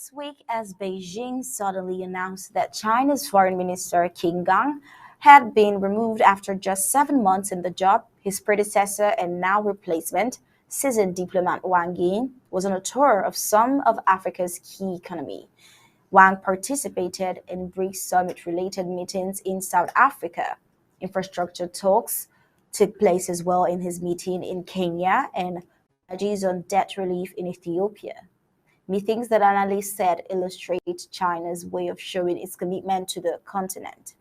this week as Beijing suddenly announced that China's Foreign Minister Qin Gang had been removed after just 7 months in the job. His predecessor and now replacement, seasoned diplomat Wang Yi, was on a tour of some of Africa's key economy. Wang participated in BRICS summit-related meetings in South Africa. Infrastructure talks took place as well in his meeting in Kenya and pledges on debt relief in Ethiopia. Meetings that analysts said illustrate China's way of showing its commitment to the continent.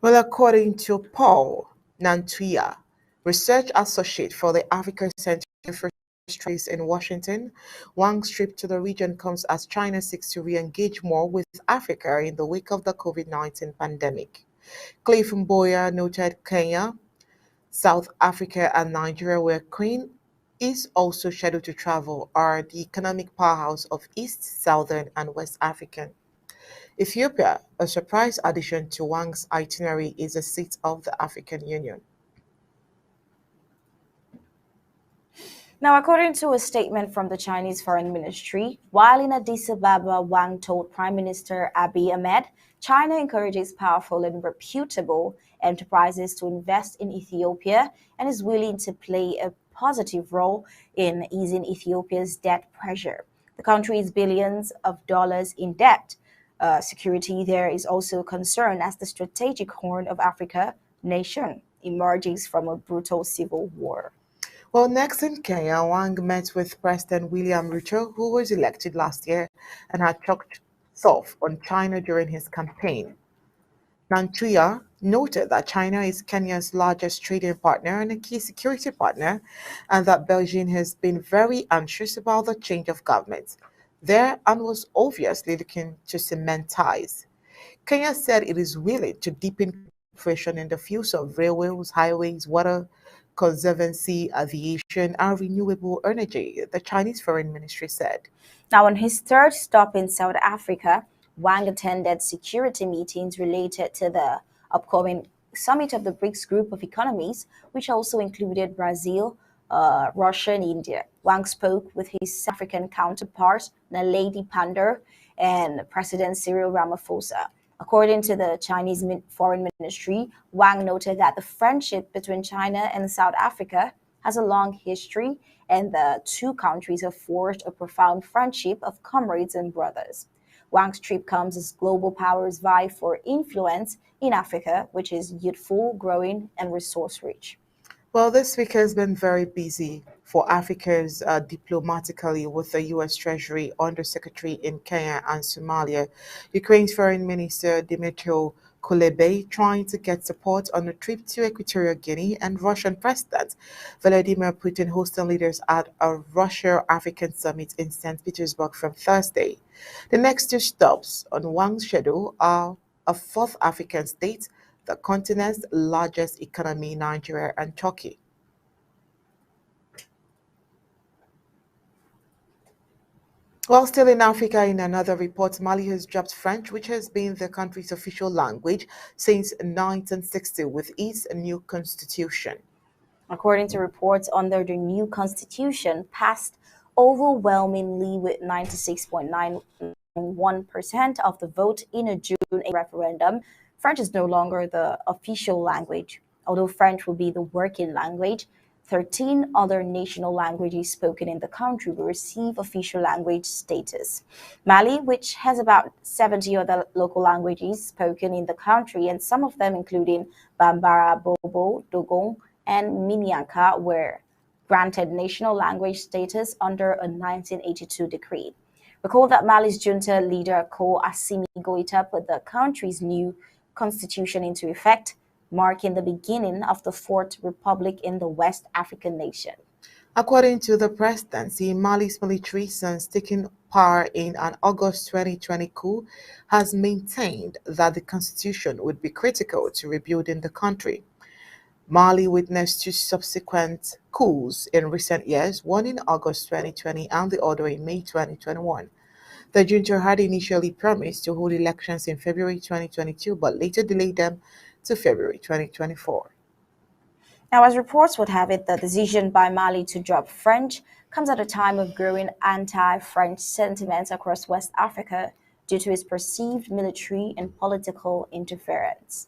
Well, according to Paul Nantuya, research associate for the Africa Center for Studies in Washington, Wang's trip to the region comes as China seeks to re-engage more with Africa in the wake of the COVID-19 pandemic. Cliff Mboya noted Kenya, South Africa, and Nigeria, where Queen is also scheduled to travel, are the economic powerhouse of East, Southern, and West Africa. Ethiopia, a surprise addition to Wang's itinerary, is a seat of the African Union. Now, according to a statement from the Chinese Foreign Ministry, while in Addis Ababa, Wang told Prime Minister Abiy Ahmed China encourages powerful and reputable enterprises to invest in Ethiopia and is willing to play a positive role in easing Ethiopia's debt pressure. The country is billions of dollars in debt. Security there is also a concern as the strategic Horn of Africa nation emerges from a brutal civil war. Well, next in Kenya, Wang met with President William Ruto, who was elected last year and had talked soft on China during his campaign. Nantuya noted that China is Kenya's largest trading partner and a key security partner, and that Beijing has been very anxious about the change of government there and was obviously looking to cement ties. Kenya said it is willing to deepen cooperation in the fields of railways, highways, water conservancy, aviation, and renewable energy, the Chinese Foreign Ministry said. Now, on his third stop in South Africa, Wang attended security meetings related to the upcoming summit of the BRICS group of economies, which also included Brazil, Russia, and India. Wang spoke with his South African counterpart, Naledi Pandor, and President Cyril Ramaphosa. According to the Chinese Foreign Ministry, Wang noted that the friendship between China and South Africa has a long history, and the two countries have forged a profound friendship of comrades and brothers. Wang's trip comes as global powers vie for influence in Africa, which is youthful, growing, and resource rich. Well, this week has been very busy for Africans diplomatically, with the U.S. Treasury Undersecretary in Kenya and Somalia, Ukraine's Foreign Minister Dmytro Kuleba trying to get support on a trip to Equatorial Guinea, and Russian President Vladimir Putin hosting leaders at a Russia-African summit in St. Petersburg from Thursday. The next two stops on Wang's schedule are a fourth African state, the continent's largest economy, Nigeria, and Turkey. While still in Africa, in another report, Mali has dropped French, which has been the country's official language since 1960 with its new constitution. According to reports, under the new constitution, passed overwhelmingly with 96.91% of the vote in a June referendum, French is no longer the official language. Although French will be the working language, 13 other national languages spoken in the country will receive official language status. Mali, which has about 70 other local languages spoken in the country, and some of them including Bambara, Bobo, Dogon, and Minyanka, were granted national language status under a 1982 decree. Recall that Mali's junta leader Ko Assimi Goita put the country's new constitution into effect, marking the beginning of the Fourth Republic in the West African nation. According to the presidency, Mali's military, since taking power in an August 2020 coup, has maintained that the constitution would be critical to rebuilding the country. Mali witnessed two subsequent coups in recent years, one in August 2020 and the other in May 2021. The junta had initially promised to hold elections in February 2022, but later delayed them to February 2024. Now, as reports would have it, the decision by Mali to drop French comes at a time of growing anti French sentiments across West Africa due to its perceived military and political interference.